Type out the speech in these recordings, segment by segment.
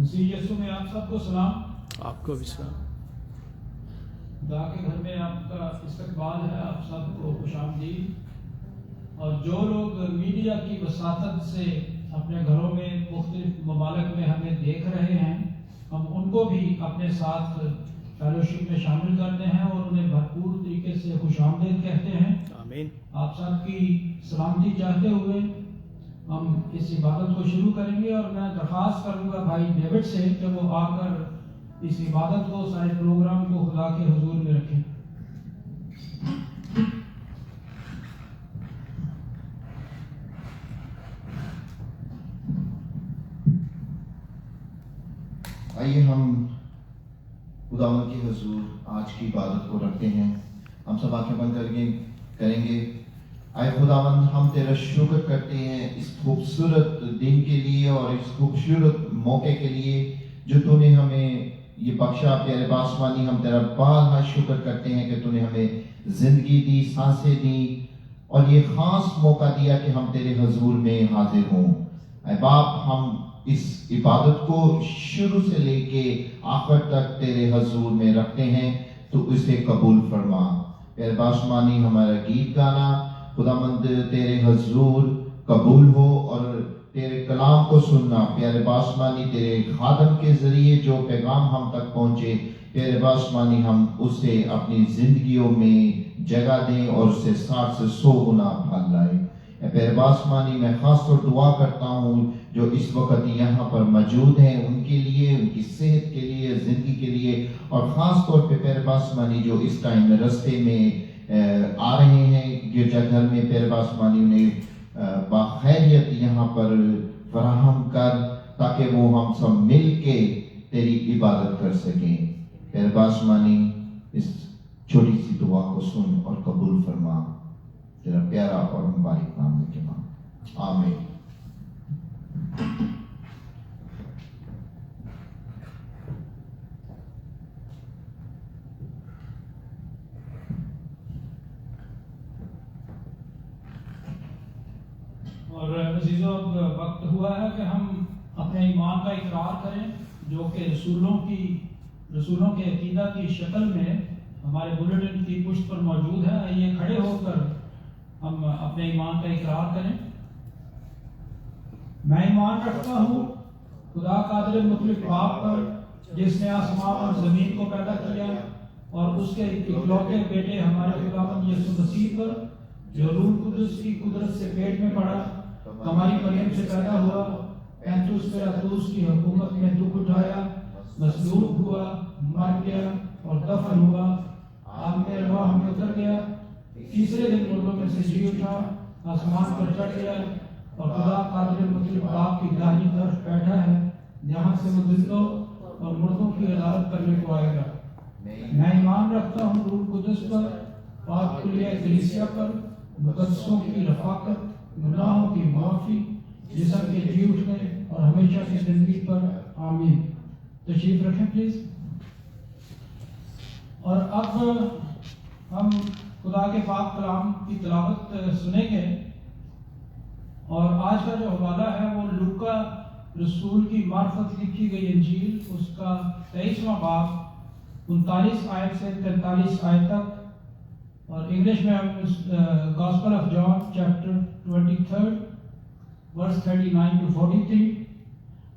مسیح یسوع میں آپ سب کو سلام. آپ کو بھی سلام. خدا کے گھر میں آپ کا استقبال ہے. آپ سب کو خوش آمدید. اور جو لوگ میڈیا کی وساطت سے اپنے گھروں میں مختلف ممالک میں ہمیں دیکھ رہے ہیں، ہم ان کو بھی اپنے ساتھ فیلوشپ میں شامل کرتے ہیں اور انہیں بھرپور طریقے سے خوش آمدید کہتے ہیں. آمین. آپ سب کی سلامتی چاہتے ہوئے ہم اس عبادت کو شروع کریں گے، اور میں درخواست کروں گا بھائی ڈیوڈ سے کہ وہ آ کر اس عبادت کو، سارے پروگرام کو خدا کے حضور میں رکھیں. آئیے ہم خداوند کے حضور آج کی عبادت کو رکھتے ہیں. ہم سب آنکھیں بند کریں گے. اے خداوند، ہم تیرا شکر کرتے ہیں اس خوبصورت دن کے لیے اور اس خوبصورت موقع کے لیے جو تو نے ہمیں یہ بخشا. پیارے باسمانی، ہم تیرا بہت شکر کرتے ہیں کہ تو نے ہمیں زندگی دی، سانسیں دی اور یہ خاص موقع دیا کہ ہم تیرے حضور میں حاضر ہوں. اے باپ، ہم اس عبادت کو شروع سے لے کے آخر تک تیرے حضور میں رکھتے ہیں، تو اسے قبول فرما. پیارے باسمانی، ہمارا گیت گانا خداوند تیرے حضور قبول ہو، اور تیرے کلام کو سننا پیارے باسمانی تیرے خادم کے ذریعے جو پیغام ہم تک پہنچے، پیارے باسمانی ہم اسے اپنی زندگیوں میں جگہ دیں اور اسے 60 سے 100 گنا پھل لائے. پیارے باسمانی، میں خاص طور دعا کرتا ہوں جو اس وقت یہاں پر موجود ہیں، ان کے لیے، ان کی صحت کے لیے، زندگی کے لیے، اور خاص طور پہ پیارے باسمانی جو اس ٹائم رستے میں آ رہے ہیں گرجا گھر میں، پیارے باسمانی انہیں باخیریت یہاں پر فراہم کر تاکہ وہ ہم سب مل کے تیری عبادت کر سکیں. پیارے باسمانی، اس چھوٹی سی دعا کو سن اور قبول فرما. تیرا پیارا اور مبارک نام لے کے مانگ، آمین. اور عزیزوں، اب وقت ہوا ہے کہ ہم اپنے ایمان کا اقرار کریں جو کہ رسولوں کے عقیدہ کی شکل میں ہمارے بلیٹن کی پشت پر موجود ہے. آئیے کھڑے ہو کر ہم اپنے ایمان کا اقرار کریں. میں ایمان رکھتا ہوں خدا قادر مطلق باپ پر، جس نے آسمان اور زمین کو پیدا کیا، اور اس کے اکلوتے بیٹے ہمارے خداوند یسوع مسیح پر، جو روح قدس کی قدرت سے پیٹ میں پڑا، ہماری مریم سے پیدا ہوا، پینتوس پیلاطوس کی حکومت میں دکھ اٹھایا، مصلوب ہوا، مر گیا اور دفن ہوا، آگ میں راہ میں اتر گیا، تیسرے دن مردوں میں سے جی اٹھا، آسمان پر چڑھ گیا، اور خدا قادر مطلق باپ کی داہنی طرف بیٹھا ہے، جہاں سے وہ زندوں اور مردوں کی عدالت کرنے کو آئے گا. میں ایمان رکھتا ہوں روح قدس پر، پاک کلیہ کلیسیا پر، مقدسوں کی رفاقت، گناہوں کی معافی، جسم کے جی اٹھنے اور ہمیشہ کی زندگی پر. آمین. تشریف رکھیں پلیز. اور اب ہم خدا کے پاک کلام کی تلاوت سنیں گے، اور آج کا جو حوالہ ہے وہ لوکا رسول کی معرفت لکھی گئی انجیل، اس کا 23واں باب 39 آیت سے 43 آیت تک، اور انگلش میں ہم gospel of John chapter 23 verse 39 to 43.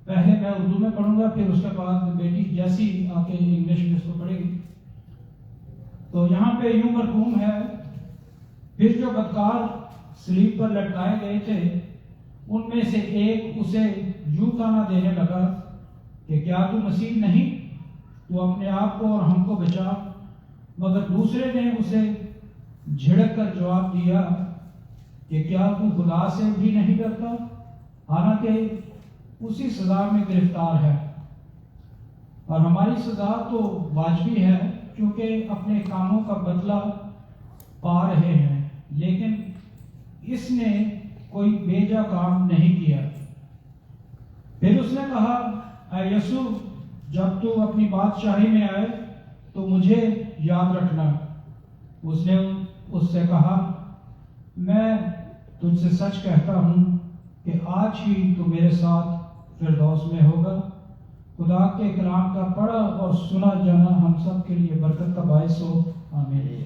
پہلے میں اردو میں پڑھوں گا، پھر اس کے بعد بیٹی جیسی آ کے انگلش میں اس کو پڑھے گی. تو یہاں پہ یوں مرقوم ہے، پھر جو بدکار صلیب پر لٹکائے گئے تھے ان میں سے ایک اسے یوں تانا دینے لگا کہ کیا تو مسیح نہیں؟ تو اپنے آپ کو اور ہم کو بچا. مگر دوسرے نے اسے جھڑک کر جواب دیا کہ کیا تو خدا سے بھی نہیں ڈرتا، حالانکہ اسی سزا میں گرفتار ہے. اور ہماری سزا تو واجبی ہے کیونکہ اپنے کاموں کا بدلہ پا رہے ہیں، لیکن اس نے کوئی بیجا کام نہیں کیا. پھر اس نے کہا، اے یسوع، جب تو اپنی بادشاہی میں آئے تو مجھے یاد رکھنا. اس نے اس سے کہا، میں تجھ سے سچ کہتا ہوں کہ آج ہی تو میرے ساتھ فردوس میں ہوگا. خدا کے کلام کا پڑھا اور سنا جانا ہم سب کے لیے برکت کا باعث ہو. آمین.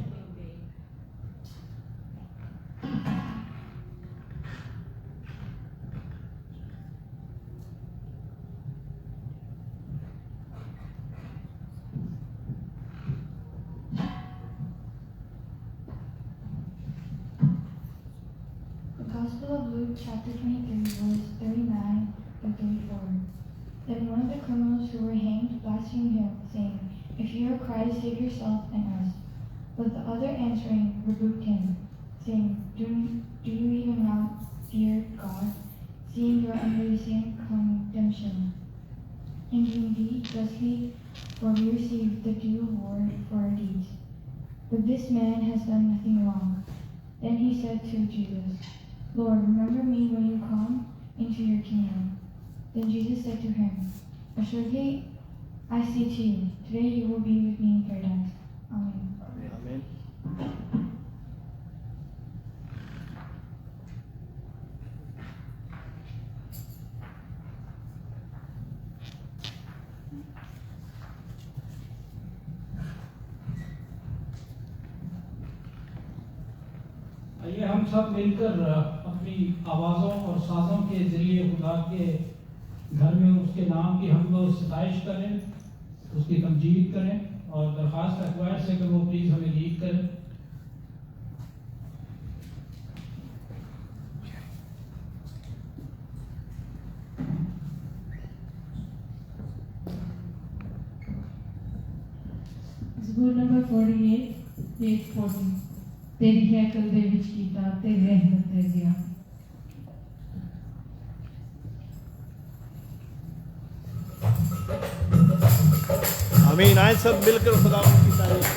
Gospel of Luke, chapter 23, verse 39 to 34. Then one of the criminals who were hanged blasphemed him, saying, "If you are Christ, save yourself and us." But the other answering rebuked him, saying, Do you even now fear God, seeing you are under the same condemnation? And indeed, justly, for we receive the due reward for our deeds. But this man has done nothing wrong. Then he said to Jesus, "Lord, remember me when you come into your kingdom." Then Jesus said to him, "Assuredly, I say to you, today you will be with me in paradise." Amen. Amen. آئیے ہم سب مل کر اپنی آوازوں اور سازوں کے ذریعے خدا کے گھر میں اس کے نام کی حمد و ستائش کریں، اس کی تمجید کریں اور درخواست اخوائر سے کہ وہ پلیز ہمیں لیڈ کریں. Zabur number 48, page 40. تیری ہیکل دے وچ کیتا تیری رحمت دے دیا. آمین. آئے سب مل کر خدا کی تعریف.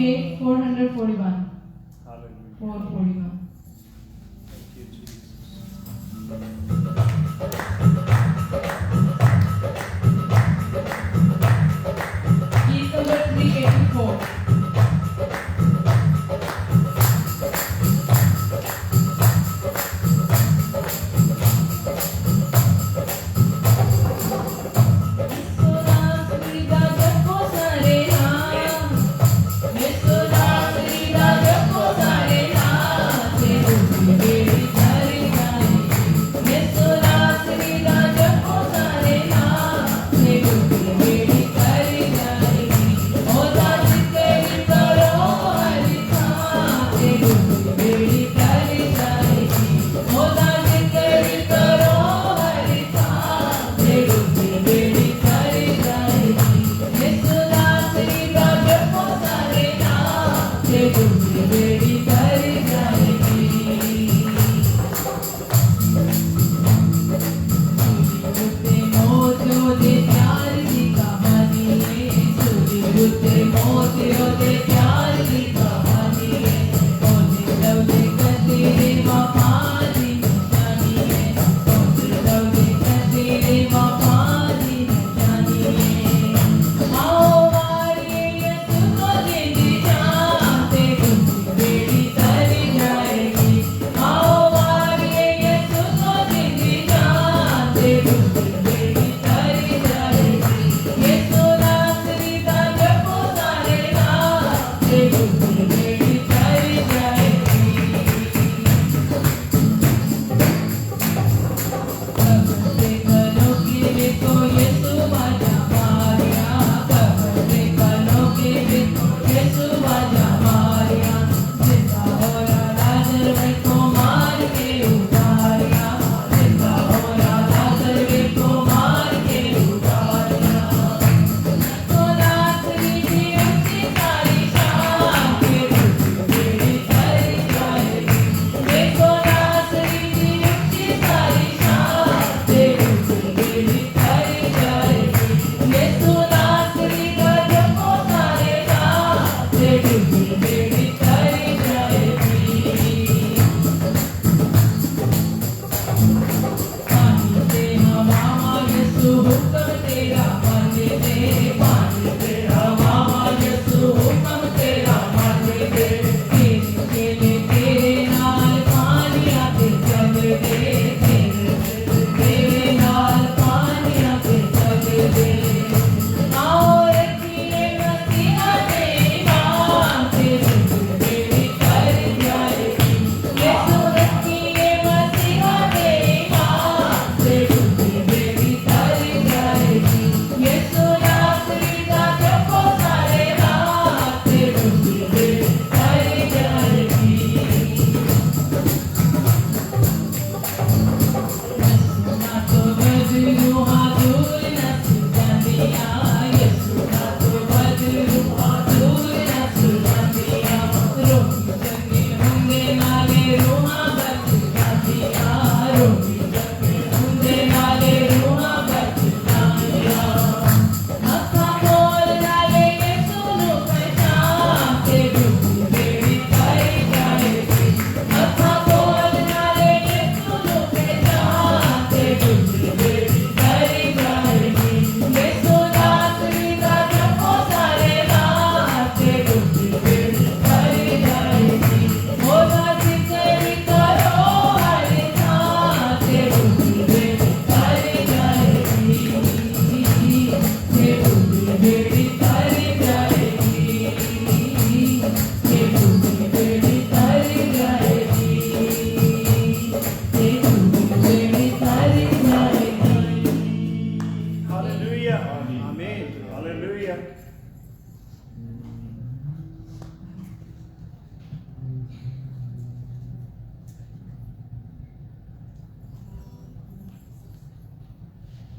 page 441. 441. Keys number 384. Mr.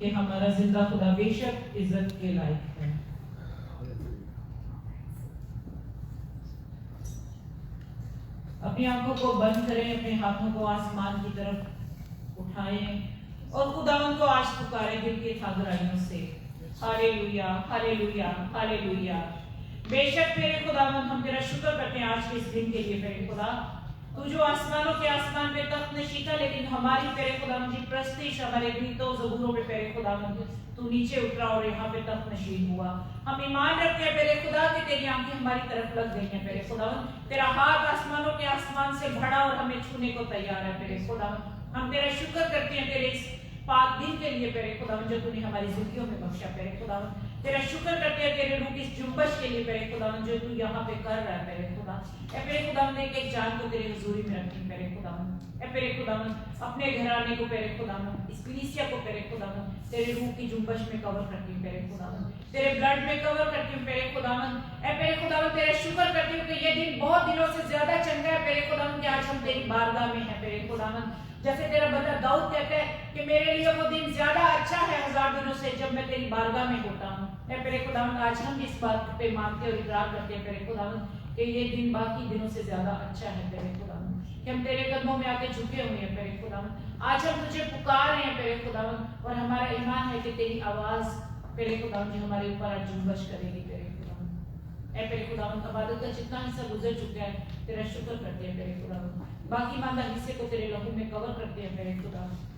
کہ ہمارا زندہ خدا بے شک عزت کے لائق ہے. اپنی آنکھوں کو بند کریں، اپنے ہاتھوں کو آسمان کی طرف اٹھائیں اور خداوند کو آج پکاریں دل کی تھاگرائیوں سے. ہالےلویا، ہالےلویا، ہالےلویا. بے شک میرے خداوند ہم تیرا شکر کرتے ہیں آج کے اس دن کے لیے. میرے خدا تو جو آسمانوں کے آسمان پہ تخت نشین تھا، لیکن ہماری پیرے خداوند جی پرستش ہمارے گیتوں زبوروں پہ پیرے خداوند تو نیچے اترا اور یہاں پہ تخت نشین ہوا. ہم ایمان رکھتے ہیں پیرے خدا کہ تیری آنکھیں ہماری طرف لگ گئی ہیں. پیرے خداوند تیرا ہاتھ آسمانوں کے آسمان سے بڑھا اور ہمیں چھونے کو تیار ہے. پیرے خداوند ہم تیرا شکر کرتے ہیں تیرے اس پاک دن کے لیے پیرے خداوند جو تو نے ہماری زندگیوں میں بخشا. پیرے خداوند تیرا شکر کرتے ہیں تیرے روح کی اس جنبش کے لیے میرے خداوند جو تو یہاں پہ کر رہا ہے میرے خدا. اے میرے خداوند ایک جان کو تیرے حضوری میں رکھیں میرے خداوند. اے میرے خداوند اپنے گھرانے کو میرے خداوند اس کلیسیا کو میرے خداوند تیرے روح کی جنبش میں کور کرتی ہوں میرے خداوند, تیرے بلڈ میں کور کرتی ہوں میرے خداوند. اے میرے خداوند تیرے شکر کرتی ہوں کہ یہ دن بہت دنوں سے زیادہ چنگا ہے میرے خداوند کہ آج ہم تیری بارگاہ میں ہیں میرے خداوند. جیسے تیرا بندہ داؤد کہتا ہے کہ میرے لیے وہ دن زیادہ اچھا ہے 1000 دنوں سے جب میں تیری بارگاہ میں ہوتا ہوں. اے میرے خداوند آج ہم اس بات پہ مانتے اور اقرار کرتے ہیں میرے خداوند کہ یہ دن باقی دنوں سے زیادہ اچھا ہے میرے خداوند, کہ ہم تیرے قدموں میں آ کے جھکے ہوئے ہیں میرے خداوند. آج ہم تجھے پکار رہے ہیں میرے خداوند اور ہمارا ایمان ہے کہ تیری آواز میرے خداوند جو ہمارے اوپر آج جنبش کرے گی میرے خداوند. اے میرے خداوند عبادت کا جتنا حصہ گزر چکا ہے تیرا شکر کرتے ہیں میرے خداوند. باقی ماندہ حصے کو تیرے لہو میں کور کرتے ہیں میرے خداوند.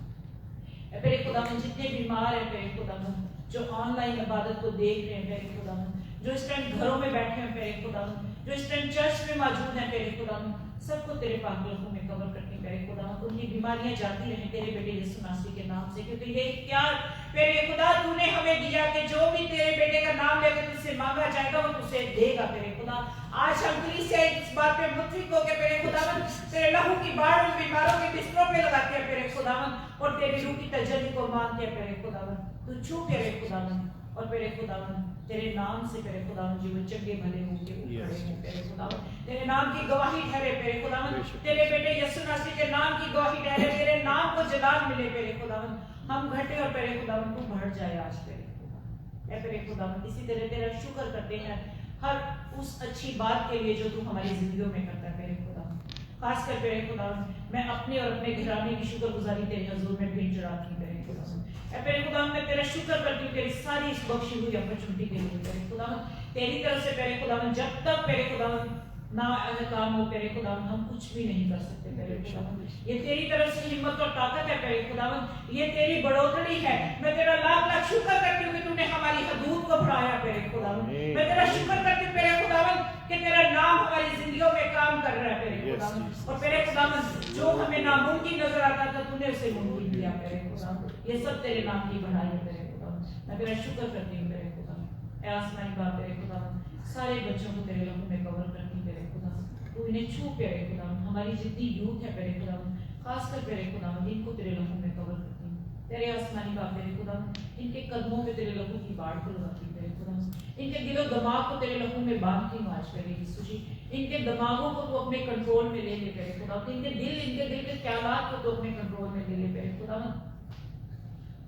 اے میرے خداوند جتنے بیمار ہیں میرے خداوند جو آن لائن عبادت کو دیکھ رہے ہیں میرے خداوند, جو اس ٹائم گھروں میں بیٹھے ہیں میرے خداوند, جو اس ٹائم چرچ میں موجود ہیں میرے خداوند, سب کو تیرے پاک لہو میں کور کرتے ہیں میرے خداوند. ان کی بیماریاں جاتی رہیں تیرے بیٹے یسوع مسیح کے نام سے, کیونکہ یہ اختیار میرے خدا تو نے ہمیں دیا کہ جو بھی تیرے بیٹے کا نام لے کے تجھ سے مانگا جائے گا وہ تجھے دے گا میرے خدا. آج ہم کلیسیا اس بات پہ متفق ہو کے میرے خداوند تیرے لہو کی باڑ ان بیماروں کے بستروں پہ لگاتے ہیں میرے خداوند اور تیری روح کی تجلی کو مانتے ہیں میرے خداوند. تو چھو کے میرے خداوند اور میرے خداوند تیرے نام سے میرے خداوند جو وہ چنگے بھلے ہوں گے کھڑے ہیں میرے خداوند. تیرے نام کی گواہی ٹھہرے میرے خداوند, تیرے بیٹے یسوع مسیح کے نام کی گواہی ٹھہرے, تیرے نام کو جلال ملے میرے خداوند. ہم گھٹے اور میرے خداوند تو بڑھ جائے آج میرے خداوند. اے میرے خداوند اسی طرح تیرا شکر کرتے ہیں ہر اس اچھی بات کے لیے جو تو ہماری زندگیوں میں کرتا ہے میرے خداوند. خاص کر میرے خداوند میں اپنے اور اپنے گھرانے کی شکر گزاری تیرے حضور میں بھیج چڑھاتی ہوں میرے خداوند. اے میرے خداوند میں تیرا شکر کرتی ہوں تیری ساری اس بخشی ہوئی اپرچونٹی کے لیے میرے خداوند. تیری طرف سے میرے خداوند جب تک میرے خداوند نہ کام ہو میرے خداوند ہم کچھ بھی نہیں کر سکتے میرے خداوند. یہ تیری طرف سے ہمت اور طاقت ہے میرے خداوند, یہ تیری بڑھوتری ہے. میں تیرا لاکھ لاکھ شکر کرتی ہوں کہ تو نے ہماری حدود کو بڑھایا میرے خداوند. میں تیرا شکر کرتی ہوں میرے خداوند کہ تیرا نام ہماری زندگیوں میں کام کر رہا ہے میرے خداوند. اور میرے خداوند جو ہمیں ناممکن نظر آتا تھا تو نے اسے ممکن کیا میرے خداوند. یہ سب تیرے نام کی بڑھائی ہے میرے خداوند. میں تیرا شکر کرتی ہوں میرے خداوند. اے آسمانی باپ میرے خداوند سارے بچوں کو تیرے لہو میں کور کرتی ہوں میرے خداوند. تو انہیں چھو میرے خداوند, ہماری جتنی یوتھ ہے میرے خداوند خاص کر میرے خداوند ان کو تیرے لہو میں کور کرتی ہوں. تیرے آسمانی باپ میرے خداوند ان کے قدموں پہ تیرے لہو کی باڑ کو لگاتی ہوں میرے خداوند. ان کے دل و دماغ کو تیرے لہو میں باندھتی ہوں آج میرے یسوع جی. ان کے دماغوں کو تو اپنے کنٹرول میں لے لے میرے خداوند. ان کے دل کے خیالات کو تو اپنے کنٹرول میں لے لے میرے خداوند.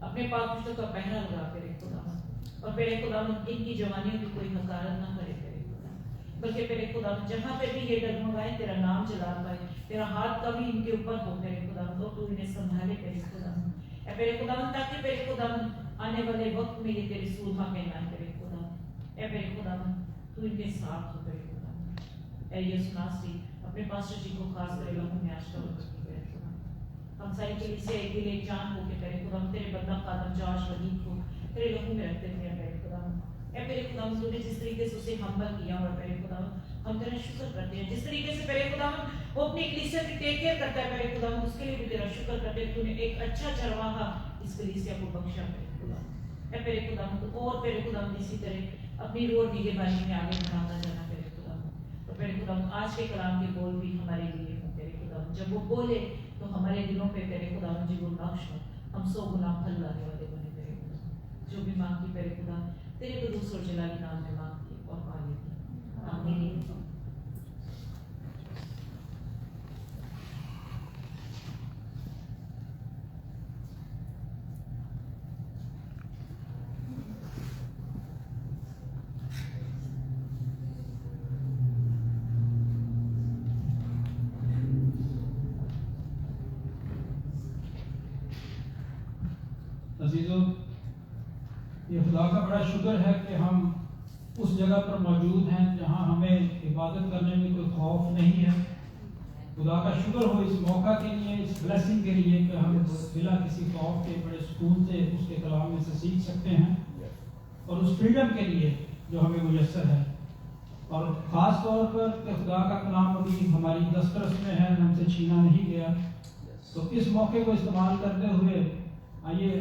اپنے پاک پشتوں کا پہنا لگا میرے خداوند. اور میرے خداوند ان کی جوانیوں کی کوئی حقارت نہ کرے میرے خداوند, بلکہ میرے خداوند جہاں پہ بھی یہ ڈگمگائے تیرا نام جلا پائے, تیرا ہاتھ کبھی ان کے اوپر ہو میرے خداوند اور تو انہیں سنبھالے میرے خداوند. اے میرے خداوند تاکہ میرے خداوند آنے والے وقت میں یہ تیری سودھا کہلائیں میرے خداوند. اے میرے خداوند تو ان کے ساتھ ہو میرے خداوند. اے یسوع مسیح اپنے پاسٹر جی کو خاص تیرے لہو میں آج کور کرتی میرے خداوند. ہم ساری کلیسیا ایک دل ایک جان ہو کے میرے خداوند تیرے بندہ خادم جاش وحید کو تیرے لہو میں رکھتے ہیں میرے خداوند. اے میرے خداوند تو نے جس طریقے سے اسے ہمبل کیا اور میرے خداوند ہم تیرا شکر کرتے ہیں. جس طریقے سے میرے خداوند وہ اپنی کلیسیا کی ٹیک کیئر کرتا ہے میرے خداوند اس کے لیے بھی تیرا شکر کرتے ہیں. تو نے ایک اچھا چرواہا اس کلیسیا کو بخشا میرے خداوند. اے میرے خداوند اور میرے خداوند اسی طرح اپنی روح اور نگہبانی میں آگے بڑھاتا جانا میرے خداوند. اور میرے خداوند آج کے کلام کے بول بھی ہمارے لیے ہوں میرے خداوند. جب وہ بولے تو ہمارے دلوں پہ میرے خداوند جی وہ نقش ہو, ہم 100 گنا پھل لانے والے بنے میرے خداوند. جو بھی مانگی میرے خداوند تیرے قدوس اور جلالی نام میں مانگتی اور پا لیتی. آمین. عزیزو, یہ خدا کا بڑا شکر ہے کہ ہم اس جگہ پر موجود ہیں جہاں ہمیں عبادت کرنے میں کوئی خوف نہیں ہے. خدا کا شکر ہو اس موقع کے لیے, اس بلیسنگ کے لیے کہ ہم بلا کسی خوف کے بڑے سکون سے اس کے کلام میں سے سیکھ سکتے ہیں, اور اس فریڈم کے لیے جو ہمیں میسر ہے. اور خاص طور پر کہ خدا کا کلام ابھی ہماری دسترس میں ہے, ہم سے چھینا نہیں گیا. تو اس موقع کو استعمال کرتے ہوئے آئیے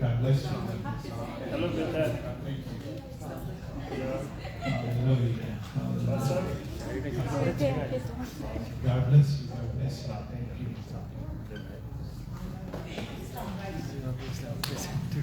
God bless you. Hello, brother. Hallelujah. God bless you. God bless you. Thank you.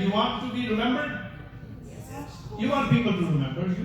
You want to be remembered? You want people to remember you?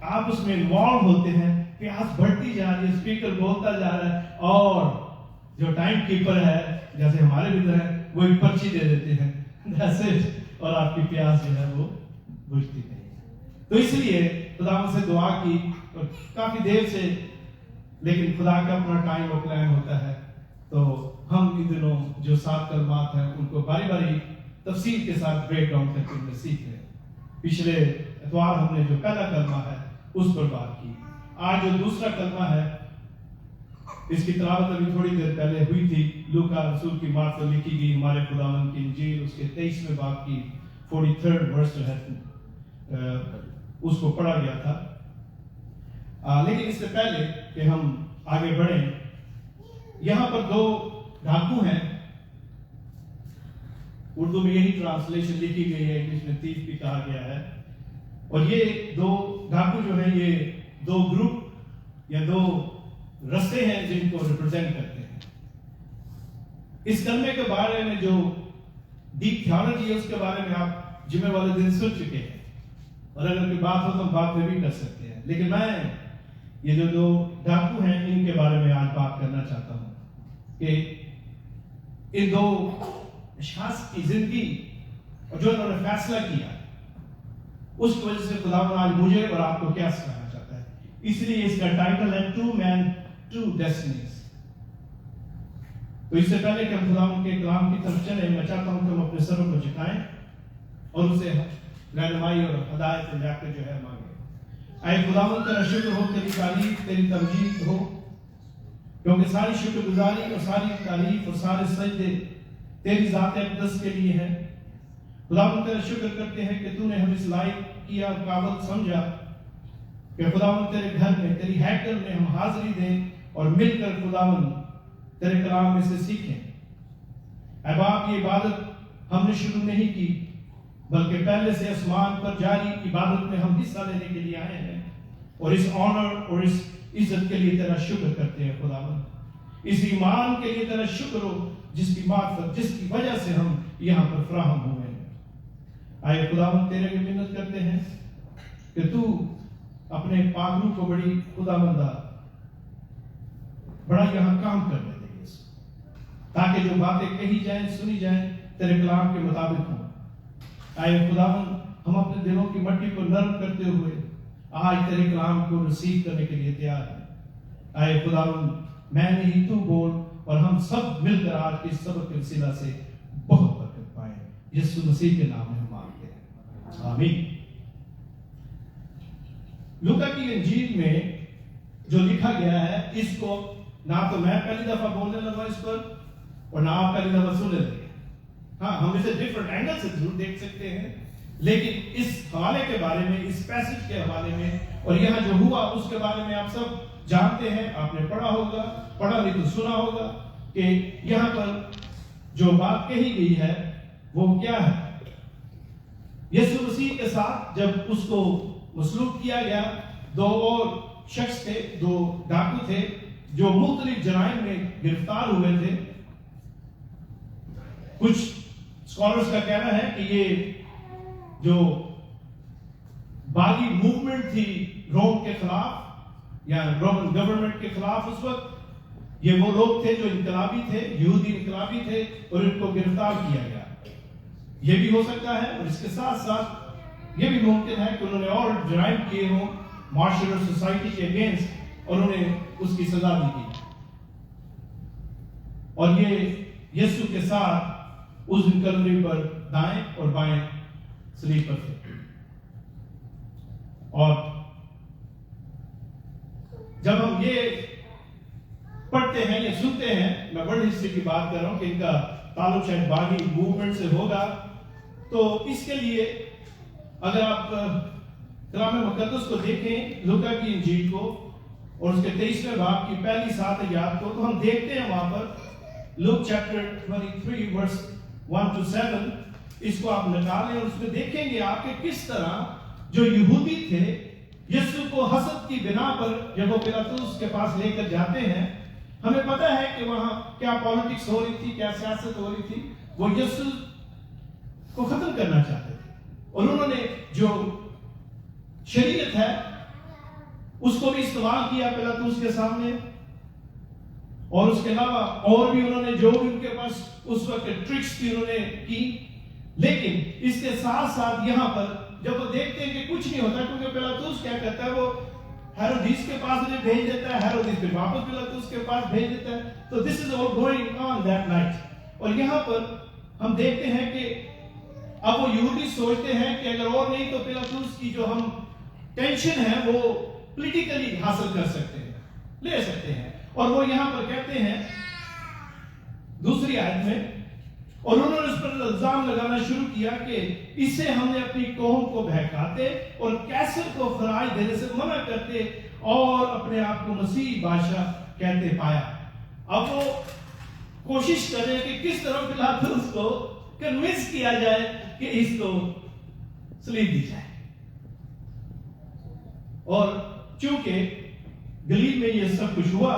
آپ اس میں انوالو ہوتے ہیں, پیاس بڑھتی جا رہی ہے, اسپیکر بولتا جا رہا ہے, اور جو ٹائم کیپر ہے جیسے ہمارے بھی ہے وہ ایک پرچی دے دیتے ہیں, that's it, اور آپ کی پیاس جو ہے وہ بجھتی نہیں. تو اس لیے خدا سے دعا کی, اور کافی دیر سے, لیکن خدا کا اپنا ٹائم اور پلان ہوتا ہے. تو ہم ان دنوں جو 7 کلمات ہیں ان کو باری باری تفصیل کے ساتھ بریک ڈاؤن کر کے سیکھ رہے ہیں. پچھلے اتوار ہم نے جو پہلا کلمہ ہے اس پر بات کی. آج جو دوسرا کلمہ ہے اس کی تلاوت ابھی تھوڑی دیر پہلے ہوئی تھی. لوکا رسول کی معرفت لکھی گئی ہمارے خداوند کی انجیل اس کے 23ویں باب کی 43rd ورس جو ہے اس کو پڑھا گیا تھا. لیکن اس سے پہلے کہ ہم آگے بڑھیں, یہاں پر 2 ڈاکو ہیں. اردو میں یہی ٹرانسلیشن لکھی گئی ہے, انگلش میں تھیف بھی کہا گیا ہے. اور یہ 2 ڈاکو جو ہیں یہ 2 گروپ یا 2 رستے ہیں جن کو ریپرزینٹ کرتے ہیں. اس کلمے کے بارے میں جو ڈیپ تھیولوجی ہے اس کے بارے میں آپ جمعے والے دن سن چکے ہیں, اور اگر کوئی بات ہو تو ہم بات میں بھی کر سکتے ہیں. لیکن میں یہ جو 2 ڈاکو ہیں ان کے بارے میں آج بات کرنا چاہتا ہوں کہ ان 2 اشخاص کی زندگی اور جو انہوں نے فیصلہ کیا اس کی وجہ سے خدا آج مجھے اور آپ کو کیا سکھانا چاہتا ہے. اس لیے اس کا ٹائٹل ہے 2 Men 2 Destinies. تو اس سے پہلے کہ ہم خدا کے کلام کی طرف چلیں, میں چاہتا ہوں کہ ہم اپنے سروں کو جھکائیں اور اسے رہنمائی اور ہدایت جا کے جو ہے مانگیں. اے خداوند تیرا شکر ہو, تیری تعریف تیری تمجید ہو, کیونکہ ساری شکر گزاری اور ساری تعریف اور سارے سجدے تیری ذات اقدس کے لیے ہے. خداوند تیرا شکر کرتے ہیں کہ تو نے ہم اس لائق کیا, قابل سمجھا کہ خداوند تیرے گھر میں تیری ہیکل میں ہم حاضری دیں اور مل کر خداوند تیرے کلام میں سے سیکھیں. اے باپ, یہ عبادت ہم نے شروع نہیں کی بلکہ پہلے سے آسمان پر جاری عبادت میں ہم حصہ لینے کے لیے آئے ہیں, اور اس آنر اور اس عزت کے لیے تیرا شکر کرتے ہیں خداوند. اس ایمان کے لیے تیرا شکر ہو جس کی معرفت, جس کی وجہ سے ہم یہاں پر فراہم ہوئے ہیں. آئے خداوند تیرے کی منت کرتے ہیں کہ تو اپنے پاک روح کو بڑی خداوندہ بڑا یہاں کام کرنے دے, تاکہ جو باتیں کہی جائیں سنی جائیں تیرے کلام کے مطابق ہوں. آئے خداوند ہم اپنے دلوں کی مٹی کو نرم کرتے ہوئے آج تیرے کلام کو رسیو کرنے کے لیے تیار ہیں. آئے خداوند میں نہیں تو بول, اور ہم سب مل کر آج کے سبق کے وسیلہ سے بہت برکت پائیں. یسوع مسیح کے نام میں ہم مانگتے ہیں, آمین. لوکا کی انجیل میں جو لکھا گیا ہے اس کو نہ تو میں پہلی دفعہ بولنے لگا اس پر, اور نہ آپ پہلی دفعہ سننے لگے. ہاں, ہم اسے ڈفرنٹ اینگل سے ضرور دیکھ سکتے ہیں, لیکن اس حوالے کے بارے میں, اس پیسج کے حوالے میں اور یہاں جو ہوا اس کے بارے میں آپ سب جانتے ہیں. آپ نے پڑھا ہوگا, پڑھا نہیں تو سنا ہوگا کہ یہاں پر جو بات کہی گئی ہے وہ کیا ہے. یسوع مسیح کے ساتھ جب اس کو مسلوب کیا گیا, 2 اور شخص تھے, 2 ڈاکو تھے جو مختلف جرائم میں گرفتار ہوئے تھے. کچھ اسکالرز کا کہنا ہے کہ یہ جو باغی موومنٹ تھی روم کے خلاف یا رومن گورنمنٹ کے خلاف, اس وقت یہ وہ لوگ تھے جو انقلابی تھے, یہودی انقلابی تھے, اور ان کو گرفتار کیا گیا. یہ بھی ہو سکتا ہے, اور اس کے ساتھ ساتھ یہ بھی ممکن ہے کہ انہوں نے اور جرائم کیے ہوں معاشرے اور سوسائٹی کے اگینسٹ, اور انہوں نے اس کی سزا بھی کی. اور یہ یسوع کے ساتھ اس دن کلوری پر دائیں اور بائیں صلیب پر تھے. اور جب ہم یہ پڑھتے ہیں یا سنتے ہیں, میں ورلڈ ہسٹری کی بات کر رہا ہوں کہ ان کا تعلق شاید باغی موومنٹ سے ہوگا, تو اس کے لیے اگر آپ کلام مقدس کو دیکھیں, لوکا کی انجیل کو اور اس کے 23ویں باب کی پہلی 7 آیات کو, تو ہم دیکھتے ہیں وہاں پر لوک چیپٹر 23 ورس 1 to 7, اس کو آپ نکالیں اور اس میں دیکھیں گے آپ کہ کس طرح جو یہودی تھے یسوع کو حسد کی بنا پر جب وہ پیلاطس کے پاس لے کر جاتے ہیں, ہمیں پتہ ہے کہ وہاں کیا پالیٹکس ہو رہی تھی, کیا سیاست ہو رہی تھی. وہ یسوع کو ختم کرنا چاہتے تھے, اور انہوں نے جو شریعت ہے اس کو بھی استعمال کیا پیلاطس کے سامنے، اور اس کے علاوہ اور بھی انہوں نے جو بھی ان کے پاس اس وقت ٹرکس تھی انہوں نے کی. لیکن اس کے ساتھ ساتھ یہاں پر جب وہ دیکھتے ہیں کہ کچھ نہیں ہوتا، کیونکہ پیلاطس کیا کرتا ہے، وہ ہیرودیس کے پاس انہیں بھیج دیتا ہے، ہیرودیس پھر واپس پیلاطس کے پاس بھیج دیتا ہے. تو this is all going on that night. اور یہاں پر ہم دیکھتے ہیں کہ اب وہ یہودی سوچتے ہیں کہ اگر اور نہیں تو پیلاطس کی جو ہم ٹینشن ہے وہ پولیٹیکلی حاصل کر سکتے ہیں، لے سکتے ہیں. اور وہ یہاں پر کہتے ہیں دوسری آیت میں، اور انہوں نے اس پر الزام لگانا شروع کیا کہ اس سے ہم نے اپنی قوم کو بہکاتے اور کیسر کو خراج دینے سے منع کرتے اور اپنے آپ کو مسیح بادشاہ کہتے پایا. اب وہ کوشش کریں کہ کس طرح پیلاطس کو کنونس کیا جائے کہ اس کو صلیب دی جائے. اور چونکہ گلیل میں یہ سب کچھ ہوا،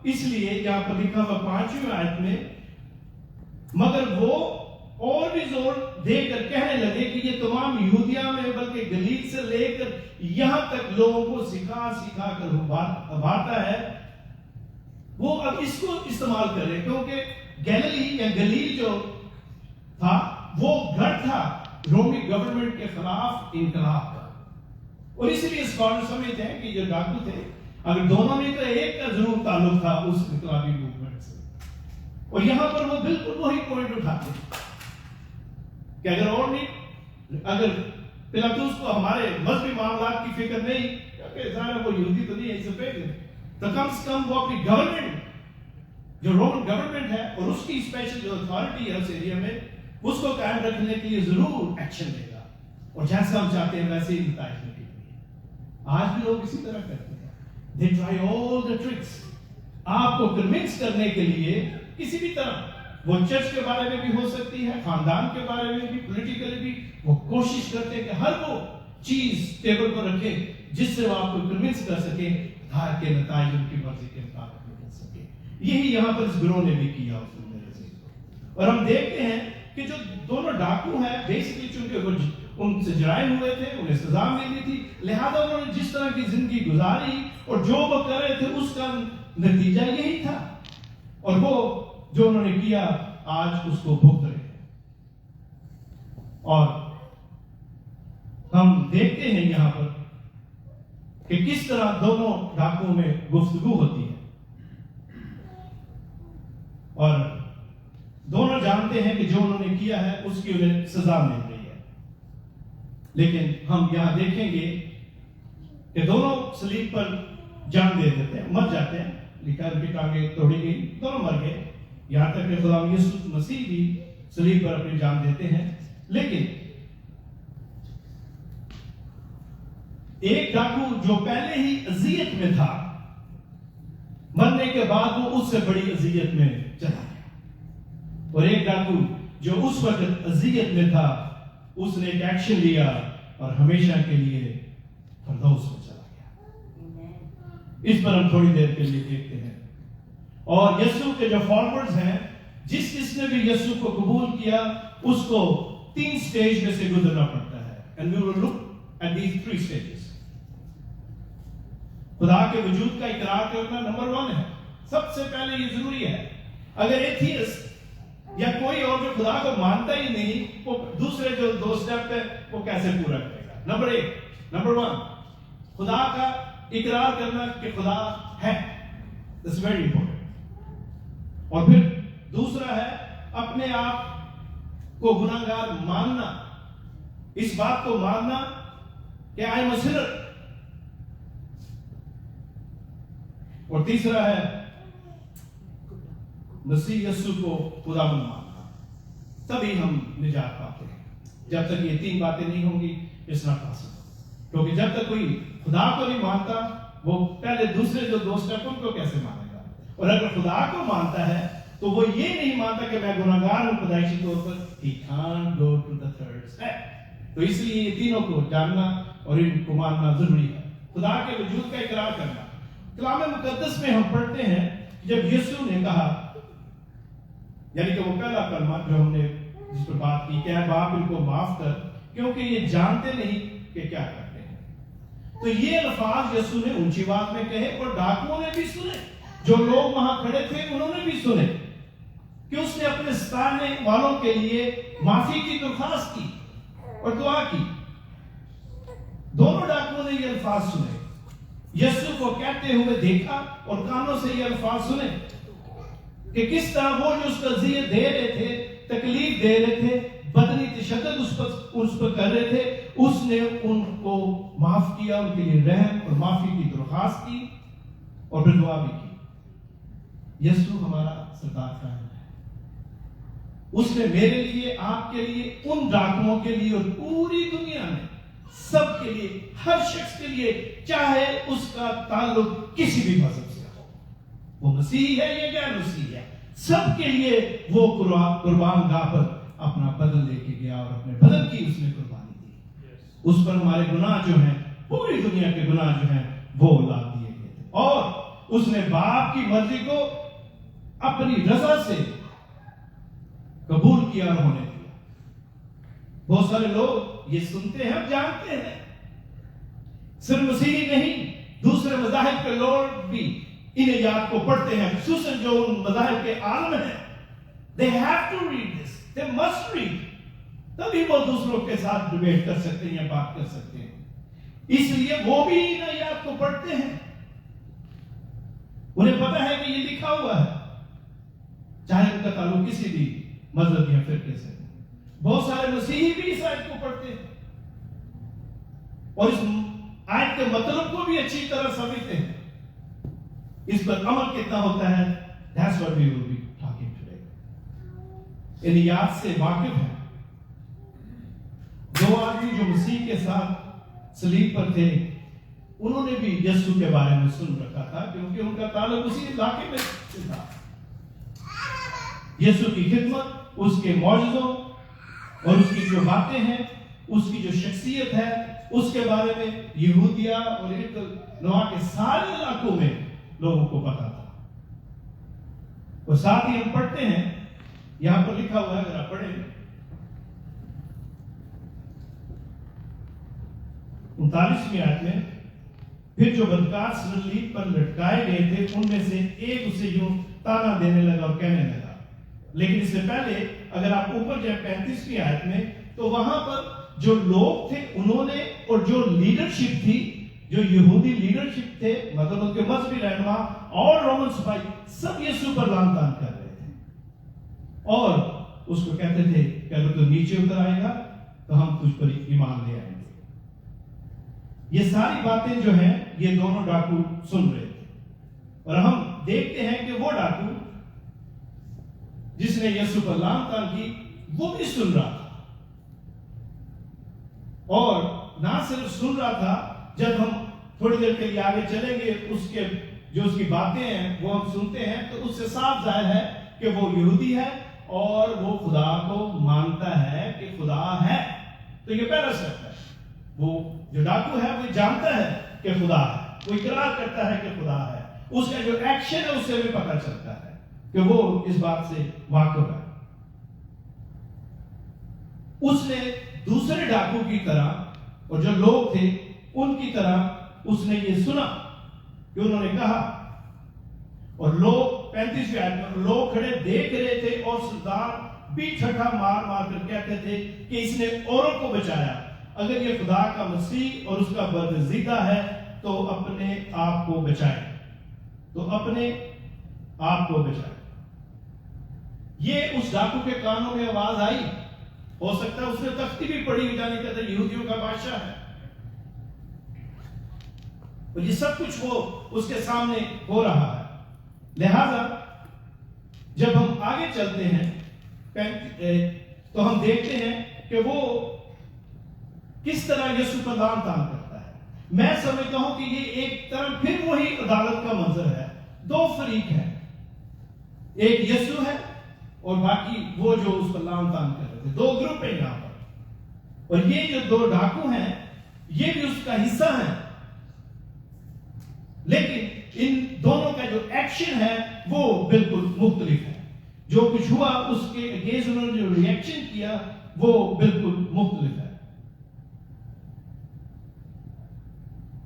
اس لیے یہاں پر لکھا ہوا 5ویں آیت میں، مگر وہ اور بھی زور دے کر کہنے لگے کہ یہ تمام یہودیہ میں بلکہ گلیل سے لے کر یہاں تک لوگوں کو سکھا کر ابھارتا ہے. وہ اب اس کو استعمال کر رہے کیونکہ گیلیلی یا گلیل جو تھا وہ گھر تھا رومی گورنمنٹ کے خلاف انقلاب کا. اور اس لیے اسکالر سمجھتے ہیں کہ جو ڈاکو تھے اگر دونوں میں تو ایک کا ضرور تعلق تھا اس انقلابی موومنٹ سے. اور یہاں پر وہ بالکل وہی پوائنٹ اٹھاتے ہیں کہ اگر اور نہیں، اگر پیلاطس کو ہمارے مذہبی معاملات کی فکر نہیں، کیونکہ ظاہر وہ یہودی تو نہیں ہے، اسے پیغ ہے، تو کم سے کم وہ اپنی گورنمنٹ جو رومن گورنمنٹ ہے اور اس کی اسپیشل جو اتھارٹی ہے اس ایریا میں، اس کو قائم رکھنے کے لیے ضرور ایکشن لے گا. اور جیسا ہم چاہتے ہیں ویسے ہی نتائج نکلیں گے. آج بھی لوگ اسی طرح کرتے ہیں. They try all the tricks. آپ کو کنونس کرنے کے لیے کسی بھی طرح، وہ چرچ کے بارے میں بھی ہو سکتی ہے، خاندان کے بارے میں بھی، پولیٹیکلی بھی، وہ کوشش کرتے ہیں کہ ہر وہ چیز ٹیبل پر رکھے جس سے وہ آپ کو کنونس کر سکے تاکہ نتائج ان کی مرضی کے مطابق نکل سکے. یہی یہاں پر اس گروہ نے بھی کیا اس میں. اور ہم دیکھتے ہیں کہ جو دونوں ڈاکو ہیں بیسکلی چونکہ وہ ان سے جرائم ہوئے تھے، انہیں سزا ملی تھی، لہذا انہوں نے جس طرح کی زندگی گزاری اور جو وہ کر رہے تھے اس کا نتیجہ یہی تھا. اور وہ جو انہوں نے کیا آج اس کو بھگت رہے ہیں. اور ہم دیکھتے ہیں یہاں پر کہ کس طرح دونوں ڈاکوں میں گفتگو ہوتی ہے، اور دونوں جانتے ہیں کہ جو انہوں نے کیا ہے اس کی انہیں سزا مل رہی ہے. لیکن ہم یہاں دیکھیں گے کہ دونوں صلیب پر جان دے دیتے ہیں، مر جاتے ہیں. لکھا ان کی ٹانگیں توڑی گئی، دونوں مر گئے. یہاں تک کہ خدا یسوع مسیح بھی صلیب پر اپنی جان دیتے ہیں. لیکن ایک ڈاکو جو پہلے ہی اذیت میں تھا، مرنے کے بعد وہ اس سے بڑی اذیت میں چلا گیا. اور ایک ڈاکو جو اس وقت اذیت میں تھا، اس نے ایک ایکشن لیا اور ہمیشہ کے لیے فردوس میں چلا گیا. اس پر ہم تھوڑی دیر کے لیے دیکھتے ہیں. اور یسوع کے جو فالوورز ہیں، جس نے بھی یسوع کو قبول کیا، اس کو 3 سٹیج میں سے گزرنا پڑتا ہے. And we will look at these 3 stages. خدا کے وجود کا اقرار کرنا نمبر 1 ہے. سب سے پہلے یہ ضروری ہے. اگر ایتھیسٹ یا کوئی اور جو خدا کو مانتا ہی نہیں، وہ دوسرے جو 2 سٹیپ ہے وہ کیسے پورا کرے گا؟ نمبر 1 خدا کا اقرار کرنا کہ خدا ہے. That's very important. اور پھر دوسرا ہے اپنے آپ کو گناہگار ماننا، اس بات کو ماننا کہ I am a sinner. اور تیسرا ہے مسیح یسوع کو خداوند ماننا. تبھی ہم نجات پاتے ہیں. جب تک یہ 3 باتیں نہیں ہوں گی it's not possible. کیونکہ جب تک کوئی خدا کو نہیں مانتا، وہ پہلے دوسرے جو 2 سٹیپ ان کو کیسے مانے گا؟ اور اگر خدا کو مانتا ہے تو وہ یہ نہیں مانتا کہ میں گناہگار ہوں پیدائشی طور پر. He can't go to the 3rd step. تو اس لیے یہ تینوں کو جاننا اور ان کو ماننا ضروری ہے. خدا کے وجود کا اقرار کرنا. کلام مقدس میں ہم پڑھتے ہیں جب یسوع نے کہا، یعنی کہ وہ پہلا کلمہ جو ہم نے جس پر بات کی کہ اے باپ ان کو معاف کر کیونکہ یہ جانتے نہیں کہ کیا کرتے ہیں. تو یہ الفاظ یسوع نے اونچی آواز میں کہے اور ڈاکوؤں نے بھی سنے، جو لوگ وہاں کھڑے تھے انہوں نے بھی سنے کہ اس نے اپنے ستانے والوں کے لیے معافی کی درخواست کی اور دعا کی۔ دونوں ڈاکوؤں نے یہ الفاظ سنے، یسوع کو کہتے ہوئے دیکھا اور کانوں سے یہ الفاظ سنے کہ کس طرح وہ جو اس کا اذیت دے رہے تھے، تکلیف دے رہے تھے، بدنی تشدد اس پر کر رہے تھے، اس نے ان کو معاف کیا، ان کے لیے رحم اور معافی کی درخواست کی اور پھر دعا بھی کی۔ یسوع ہمارا سردار قائم ہے، اس نے میرے لیے، آپ کے لیے، ان ڈاکوؤں کے لیے اور پوری دنیا میں سب کے لیے، ہر شخص کے لیے، چاہے اس کا تعلق کسی بھی مذہب سے ہو، وہ مسیحی ہے یا غیر مسیحی ہے، سب کے لیے وہ قربان گاہ پر اپنا بدن لے کے گیا اور اپنے بدن کی اس نے قربانی دی۔ اس پر ہمارے گناہ جو ہیں، پوری دنیا کے گناہ جو ہیں، وہ لاد دیے گئے تھے، اور اس نے باپ کی مرضی کو اپنی رضا سے قبول کیا اور ہونے دیا۔ بہت سارے لوگ یہ سنتے ہیں اور جانتے ہیں، صرف مسیحی نہیں، دوسرے مذاہب کے لوگ بھی ان آیات کو پڑھتے ہیں، خصوصاً جو ان مذاہب کے عالم ہیں۔ They have to read this. They must read. تبھی وہ دوسروں کے ساتھ ڈیبیٹ کر سکتے ہیں یا بات کر سکتے ہیں، اس لیے وہ بھی ان آیات کو پڑھتے ہیں، انہیں پتا ہے کہ یہ لکھا ہوا ہے، چاہے ان کا تعلق کسی بھی مذہب یا فرقے سے۔ بہت سارے مسیحی بھی اس آیت کو پڑھتے ہیں اور اس آیت کے مطلب کو بھی اچھی طرح سمجھتے ہیں، اس پر عمل کتنا ہوتا ہے۔ That's what we will be talking today. ان آیات سے واقف ہیں دو آدمی جو مسیح کے ساتھ صلیب پر تھے، انہوں نے بھی یسوع کے بارے میں سن رکھا تھا کیونکہ ان کا تعلق اسی علاقے میں تھا۔ یسوع کی خدمت، اس کے معجزوں اور اس کی جو باتیں ہیں، اس کی جو شخصیت ہے، اس کے بارے میں یہودیہ اور نواح کے سارے علاقوں میں لوگوں کو پتا تھا۔ اور ساتھ ہی ہم پڑھتے ہیں، یہاں پر لکھا ہوا ہے، اگر آپ پڑھیں 39ویں آیت میں، پھر جو بدکار صلیب پر لٹکائے گئے تھے ان میں سے ایک اسے یوں تانا دینے لگا اور کہنے لگا۔ لیکن اس سے پہلے اگر آپ اوپر جائیں 35ویں آیت میں، تو وہاں پر جو لوگ تھے انہوں نے، اور جو لیڈرشپ تھی، جو یہودی لیڈرشپ تھے، مطلب ان کے مذہبی رہنما اور رومن سپاہی، سب یسوع پر لعن طعن کر رہے تھے اور اس کو کہتے تھے کہ اگر تو نیچے اتر آئے گا تو ہم تجھ پر ایمان لے آئیں گے۔ یہ ساری باتیں جو ہیں یہ دونوں ڈاکو سن رہے تھے، اور ہم دیکھتے ہیں کہ وہ ڈاکو جس نے یسوع پر لعن طعن کی وہ بھی سن رہا تھا، اور نہ صرف سن رہا تھا، جب ہم تھوڑی دیر کے لیے آگے چلیں گے اس کے جو اس کی باتیں ہیں وہ ہم سنتے ہیں تو اس سے صاف ظاہر ہے کہ وہ یہودی ہے اور وہ خدا کو مانتا ہے کہ خدا ہے۔ تو یہ پہلا شرط ہے، وہ جو ڈاکو ہے وہ جانتا ہے کہ خدا ہے، وہ اقرار کرتا ہے کہ خدا ہے، اس کا جو ایکشن ہے اس سے بھی پتہ چلتا ہے کہ وہ اس بات سے واقف ہے۔ اس نے دوسرے ڈاکو کی طرح اور جو لوگ تھے ان کی طرح اس نے یہ سنا کہ انہوں نے کہا، اور لوگ 35ویں آیت میں لوگ کھڑے دیکھ رہے تھے اور سردار بھی ٹھٹھا مار مار کر کہتے تھے کہ اس نے اوروں کو بچایا، اگر یہ خدا کا مسیح اور اس کا برگزیدہ ہے تو اپنے آپ کو بچائے، تو اپنے آپ کو بچائے۔ یہ اس ڈاکو کے کانوں میں آواز آئی، ہو سکتا ہے اس نے تختی بھی پڑھی ہوئی جانے کہتا یہودیوں کا بادشاہ ہے، اور یہ سب کچھ وہ اس کے سامنے ہو رہا ہے۔ لہذا جب ہم آگے چلتے ہیں تو ہم دیکھتے ہیں کہ وہ کس طرح یسوع پر لعن طعن کرتا ہے۔ میں سمجھتا ہوں کہ یہ ایک طرح پھر وہی عدالت کا منظر ہے، دو فریق ہیں، ایک یسوع ہے اور باقی وہ جو اس پر لعن طعن کر رہے تھے، دو گروپ ہیں یہاں پر، اور یہ جو دو ڈاکو ہیں یہ بھی اس کا حصہ ہیں، لیکن ان دونوں کا جو ایکشن ہے وہ بالکل مختلف ہے۔ جو کچھ ہوا اس کے اگینسٹ انہوں نے جو ری ایکشن کیا وہ بالکل مختلف ہے۔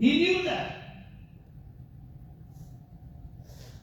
He knew that.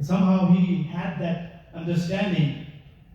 Somehow he had that understanding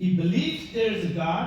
He believes there is a God,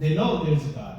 They know there is a God,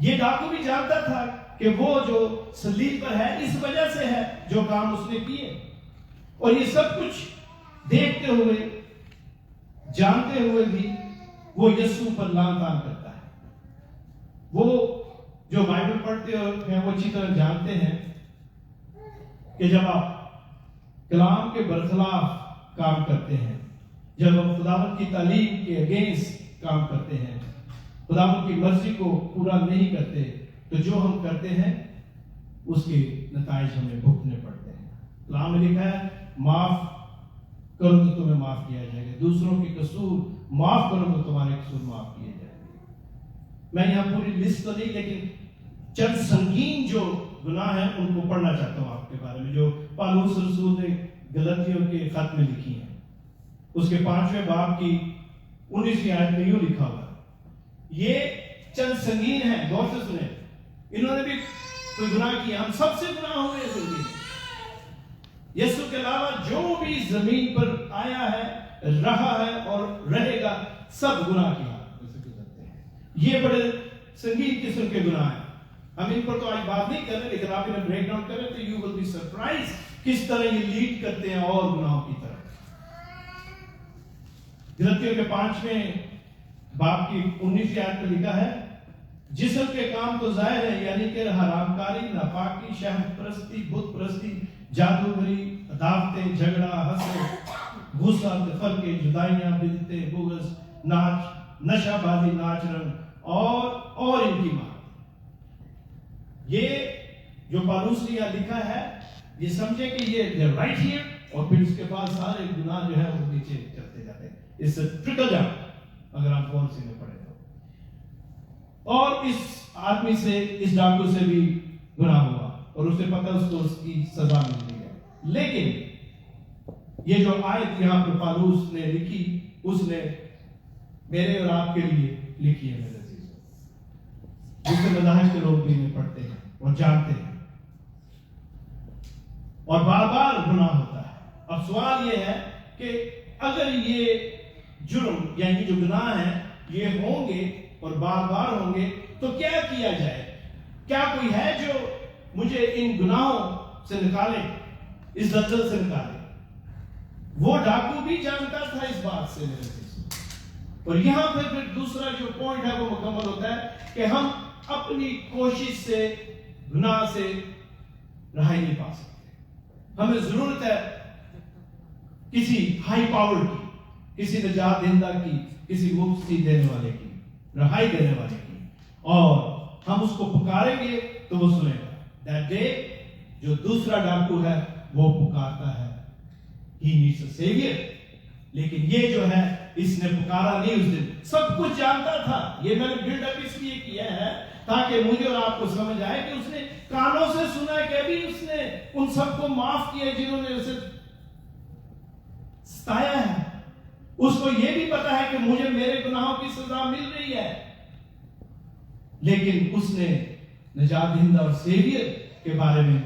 یہ ڈاکو بھی جانتا تھا کہ وہ جو صلیب پر ہے اس وجہ سے ہے جو کام اس نے کیے، اور یہ سب کچھ دیکھتے ہوئے جانتے ہوئے بھی وہ یسوع پر لعن طعن کرتا ہے۔ وہ جو بائبل پڑھتے ہیں وہ اچھی طرح جانتے ہیں کہ جب آپ کلام کے برخلاف کام کرتے ہیں، جب ہم خداوند کی تعلیم کے اگینسٹ کام کرتے ہیں، خداوند کی مرضی کو پورا نہیں کرتے، تو جو ہم کرتے ہیں اس کے نتائج ہمیں بھگتنے پڑتے ہیں۔ کلام میں لکھا ہے معاف کرو تو تمہیں معاف کیا جائے گا، دوسروں کے قصور معاف کرو تو تمہارے قصور معاف کیے جائیں گے۔ میں یہاں پوری لسٹ تو نہیں، لیکن چند سنگین جو گناہ ہیں ان کو پڑھنا چاہتا ہوں آپ کے بارے میں، جو پالوس رسول نے غلطیوں کے خط میں لکھی ہیں۔ اس کے 5ویں باب کی 19ویں آیت میں یوں لکھا ہوا، یہ چند سنگین ہیں، غور سے سنیں، انہوں نے بھی کوئی گناہ کیا، ہم سب سے گناہ ہوئے سنگین۔ یسوع کے علاوہ جو بھی زمین پر آیا ہے، رہا ہے اور رہے گا، سب گناہ کی حالت میں سے گزرتے ہیں۔ یہ بڑے سنگین قسم کے گناہ ہیں، ہم ان پر تو آج بات نہیں کر رہے، لیکن آپ انہیں بریک ڈاؤن کریں تو یو ول بی سرپرائز کس طرح یہ لیڈ کرتے ہیں اور گناہوں کی طرف۔ غلطیوں کے 5ویں باب کی 19ویں آیت میں لکھا ہے، جسم کے کام تو ظاہر ہے، یعنی کہ حرام کاری، ناپاکی، شہوت پرستی، بت پرستی، جادوگری، عداوتیں، جھگڑا، حسد، غصہ، تفرقے، جدائیاں، بدعتیں، بغض، ناچ، نشہ بازی، ناچ رنگ اور ان کی ماں۔ یہ جو پالوس نے یہاں لکھا ہے، یہ سمجھے کہ یہ رائٹ ہیئر، اور پھر اس کے بعد سارے گناہ جو ہے وہ نیچے چلتے جاتے ہیں۔ اس سے ٹرکل ڈاؤن اگر آپ غور سے پڑھیں تو، اور اس آدمی سے، اس ڈاکو سے بھی گناہ ہوا اور اسے پتہ اس کو اس کی سزا مل گئی ہے۔ لیکن یہ جو آیت یہاں پر پالوس نے لکھی، اس نے میرے اور آپ کے لیے لکھی ہے میرے عزیزوں، جس کے مذاہب کے لوگ بھی انہیں پڑھتے ہیں اور جانتے ہیں، اور بار بار گناہ ہوتا ہے۔ اب سوال یہ ہے کہ اگر یہ جرم یعنی جو گناہ ہیں یہ ہوں گے اور بار بار ہوں گے تو کیا کیا جائے؟ کیا کوئی ہے جو مجھے ان گناہوں سے نکالے، اس دلدل سے نکالے؟ وہ ڈاکو بھی جانتا تھا اس بات سے میرے عزیزوں، اور یہاں پھر دوسرا جو پوائنٹ ہے وہ مکمل ہوتا ہے کہ ہم اپنی کوشش سے گناہ سے رہائی نہیں پا سکتے۔ ہمیں ضرورت ہے کسی ہائی پاور کی، کسی نجات دہندہ کی، کسی مفتی دینے والے کی، رہائی دینے والے کی، اور ہم اس کو پکاریں گے تو وہ سنے گا۔ That day جو دوسرا ڈاکو ہے وہ پکارتا ہے he needs a savior، لیکن یہ جو ہے اس نے پکارا نہیں، اس دن سب کچھ جانتا تھا۔ یہ میں نے بلڈ اپ اس لیے کیا ہے تاکہ مجھے اور آپ کو سمجھ آئے کہ اس نے کانوں سے سنا ہے کہ ابھی اس نے ان سب کو معاف کیا جنہوں نے اسے ستایا ہے۔ اس کو یہ بھی پتا ہے کہ مجھے میرے گناہوں کی سزا مل رہی ہے، لیکن اس نے نجات دہندہ اور سیویئر کے بارے میں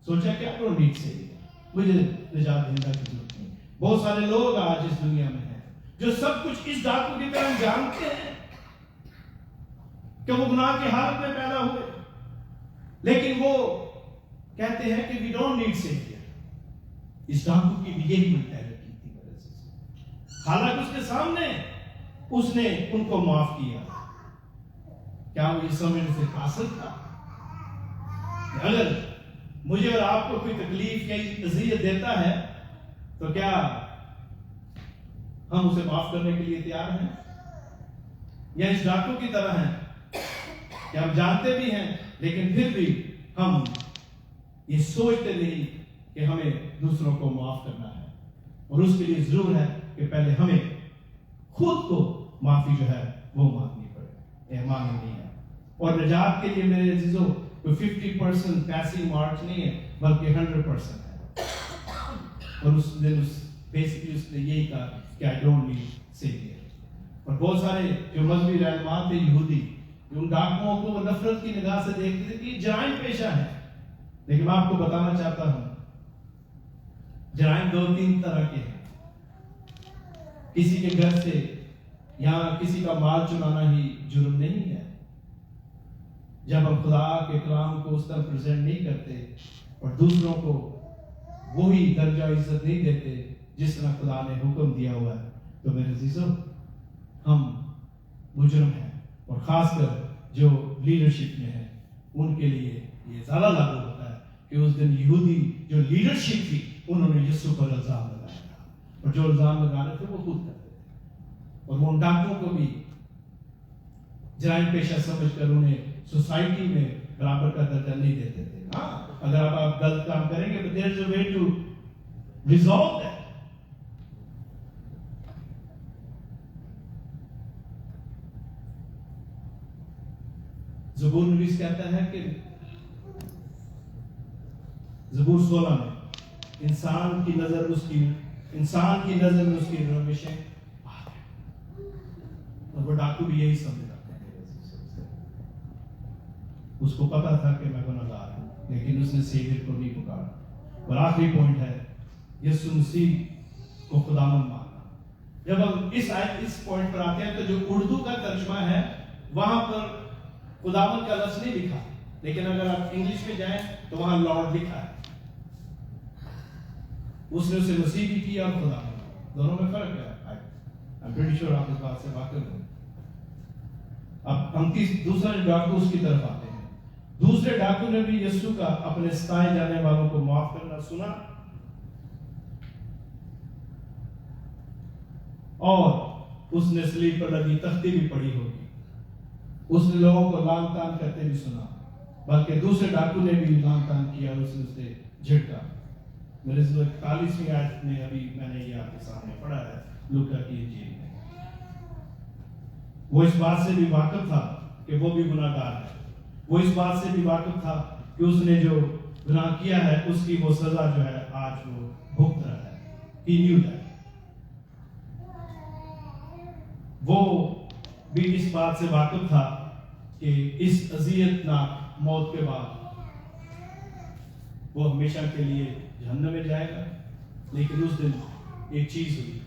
سوچا کہ I don't need savior، مجھے نجات دہندہ کی ضرورت نہیں۔ بہت سارے لوگ آج اس دنیا میں ہیں جو سب کچھ اس ڈاکو کی طرح جانتے ہیں کہ وہ گناہ کی حالت میں پیدا ہوئے، لیکن وہ کہتے ہیں کہ we don't need savior۔ اس ڈاکو کی بھی یہی مینٹیلٹی تھی میرے سے، حالانکہ اس کے سامنے اس نے ان کو معاف کیا۔ کیا وہ یہ سمجھنے سے قاصر تھا کہ اگر مجھے اور آپ کو کوئی تکلیف یا اذیت دیتا ہے تو کیا ہم اسے معاف کرنے کے لیے تیار ہیں، یا اس ڈاکو کی طرح ہیں کہ ہم جانتے بھی ہیں لیکن پھر بھی ہم یہ سوچتے نہیں کہ ہمیں دوسروں کو معاف کرنا ہے، اور اس کے لیے ضرور ہے کہ پہلے ہمیں خود کو معافی جو ہے وہ مانگنی پڑے، مانگنی ہے۔ اور نجات کے لیے میرے عزیزوں کوئی 50% پیسنگ مارک نہیں ہے بلکہ 100% ہے، اور اس دن بیسکلی اس نے یہی کہا کہ I don't need savior۔ اور بہت سارے جو مذہبی رہنما تھے یہودی، جو ان ڈاکوؤں کو وہ نفرت کی نگاہ سے دیکھتے تھے کہ یہ جرائم پیشہ ہے، لیکن میں آپ کو بتانا چاہتا ہوں جرائم 2-3 طرح کے ہیں۔ کسی کے گھر سے یا کسی کا مال چرانا ہی جرم نہیں ہے، جب ہم خدا کے کلام کو اس طرح پریزنٹ نہیں کرتے اور دوسروں کو وہی درجہ عزت نہیں دیتے جس طرح خدا نے حکم دیا ہوا ہے، تو میرے عزیزوں ہم مجرم ہیں، اور خاص کر جو لیڈرشپ میں ہیں ان کے لیے یہ زیادہ لاگو ہوتا ہے کہ اس دن یہودی جو لیڈرشپ تھی انہوں نے یسوع پر الزام لگایا تھا، اور جو الزام لگا رہے تھے وہ خود کرتے تھے، اور وہ ان ڈاکوؤں کو بھی جرائم پیشہ سمجھ کر انہیں سوسائٹی میں برابر کا درجہ نہیں دیتے تھے۔ ہاں اگر آپ غلط کام کریں گے تو there is a way to resolve that۔ زبور نویس کہتا ہے کہ زبور 16 میں انسان کی نظر میں اس کی روشیں بات ہے، اور وہ ڈاکو بھی یہی سمجھ رکھتے ہیں۔ اس کو پتا تھا کہ میں گنہگار ہوں، لیکن اس نے سیویئر کو نہیں پکارا۔ اور آخری پوائنٹ ہے یسوع مسیح کو خداوند ماننا۔ جب ہم اس پوائنٹ پر آتے ہیں تو جو اردو کا ترجمہ ہے وہاں پر خداوند کا لفظ نہیں لکھا، لیکن اگر آپ انگلش میں جائیں تو وہاں لارڈ لکھا ہے۔ اس نے اسے مسیح بھی کیا اور خداوند، دونوں میں فرق ہے۔ I'm pretty sure آپ اس بات سے واقف ہیں۔ اب ہم دوسرے ڈاکو اس کی طرف آتے ہیں۔ دوسرے ڈاکو نے بھی یسوع کا اپنے ستائے جانے والوں کو معاف کرنا سنا، اور اس نے صلیب پر لگی تختی بھی پڑھی ہوگی۔ اس نے لوگوں کو لعن طعن کرتے بھی سنا، بلکہ دوسرے ڈاکو نے بھی لعن طعن کیا اور اس نے اسے جھٹکا۔ میرے 41ویں آیت میں ابھی میں نے یہ آپ کے سامنے پڑھا ہے لوکا کی انجیل میں۔ وہ اس بات سے بھی واقف تھا کہ وہ بھی گناہگار ہے، وہ اس بات سے بھی واقف تھا کہ اس نے جو گناہ کیا ہے اس کی وہ سزا جو ہے آج وہ بھگت رہا ہے۔ He knew that۔ وہ بھی اس بات سے واقف تھا کہ اس اذیت ناک موت کے بعد وہ ہمیشہ کے لیے جہنم میں جائے گا، لیکن اس دن ایک چیز ہوئی،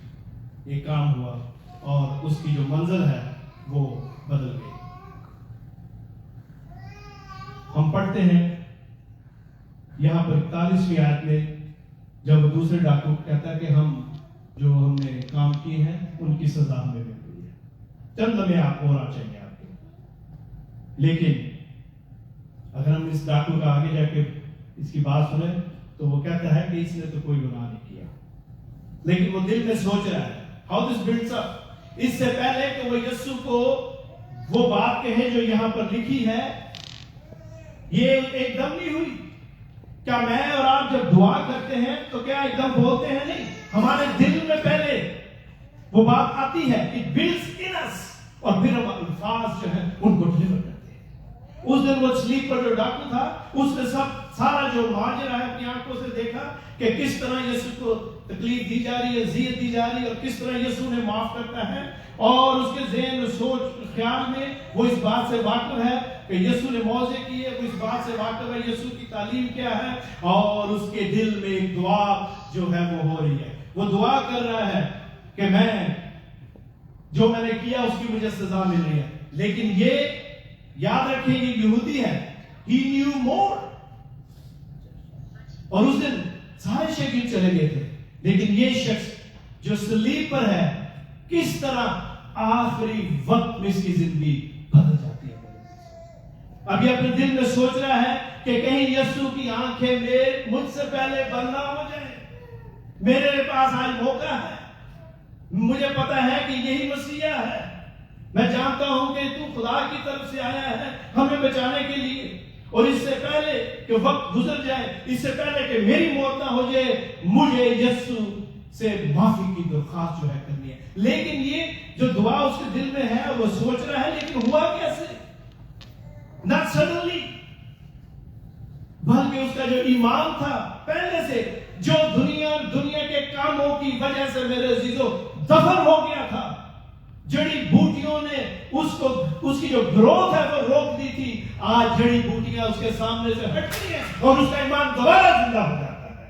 ایک کام ہوا، اور اس کی جو منزل ہے وہ بدل گئی۔ ہم پڑھتے ہیں یہاں پر 41ویں آیت میں جب وہ دوسرے ڈاکو کہتا ہے کہ ہم نے کام کیے ہیں ان کی سزا ہمیں مل گئی ہے، چند لمحے آپ اور آ چاہیے آپ کے۔ لیکن اگر ہم اس ڈاکو کا آگے جا کے اس کی بات سنیں تو وہ کہتا ہے کہ اس نے تو کوئی گناہ نہیں کیا، لیکن وہ دل میں سوچ رہا ہے how this builds up۔ اس سے پہلے کہ وہ یسوع کو وہ بات کہے جو یہاں پر لکھی ہے، یہ ایک دم نہیں ہوئی۔ کیا میں اور آپ جب دعا کرتے ہیں تو کیا ایک دم بولتے ہیں؟ نہیں، ہمارے دل میں پہلے وہ بات آتی ہے، it builds in us، اور پھر ہم الفاظ جو ہیں ان کو ڈلیور کرتے ہیں۔ اس دن وہ صلیب پر جو ڈاکو تھا اس نے سارا جو ماجرا ہے اپنی آنکھوں سے دیکھا کہ کس طرح یسوع کو تکلیف دی جا رہی ہے، اذیت دی جا رہی ہے، اور کس طرح یسوع نے معاف کرتا ہے، اور اس کے ذہن میں سوچ خیال میں وہ اس بات سے واقف ہے کہ یسوع نے موعظے کیے، وہ اس بات سے واقف ہے یسوع کی تعلیم کیا ہے، اور اس کے دل میں ایک دعا جو ہے وہ ہو رہی ہے۔ وہ دعا کر رہا ہے کہ جو میں نے کیا اس کی مجھے سزا مل رہی ہے، لیکن یہ یاد رکھیں یہ یہودی ہے، he knew more۔ اور اس دن سارے شاگرد چلے گئے تھے، لیکن یہ شخص جو صلیب پر ہے کس طرح آخری وقت میں اس کی زندگی بدل جاتی ہے۔ ابھی اپنے دل میں سوچ رہا ہے کہ کہیں یسوع کی آنکھیں مجھ سے پہلے بند نہ ہو جائیں، میرے پاس آج موقع ہے، مجھے پتا ہے کہ یہی مسیح ہے، میں جانتا ہوں کہ تو خدا کی طرف سے آیا ہے ہمیں بچانے کے لیے، اور اس سے پہلے کہ وقت گزر جائے، اس سے پہلے کہ میری موت نہ ہو جائے، مجھے یسوع سے معافی کی درخواست جو ہے کرنی ہے۔ لیکن یہ جو دعا اس کے دل میں ہے وہ سوچ رہا ہے، لیکن ہوا کیسے؟ not suddenly، بلکہ اس کا جو ایمان تھا پہلے سے، جو دنیا کے کاموں کی وجہ سے میرے عزیزوں دفن ہو گیا تھا، جڑی بوٹیوں نے اس کی جو گروتھ ہے وہ روک دی تھی، آج جڑی بوٹیاں اس کے سامنے سے ہٹتی ہیں اور اس کا ایمان دوبارہ زندہ ہو جاتا ہے۔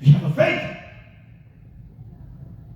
we have a faith।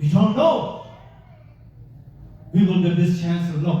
we don't know we will get this chance or not।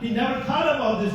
he never thought about this।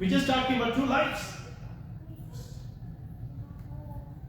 We just talking about two lives।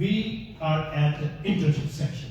We are at the intersection.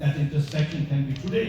That intersection can be today.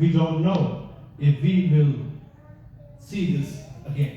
we don't know if we will see this again.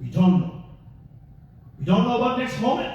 we don't know about next moment।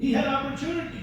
he had opportunity,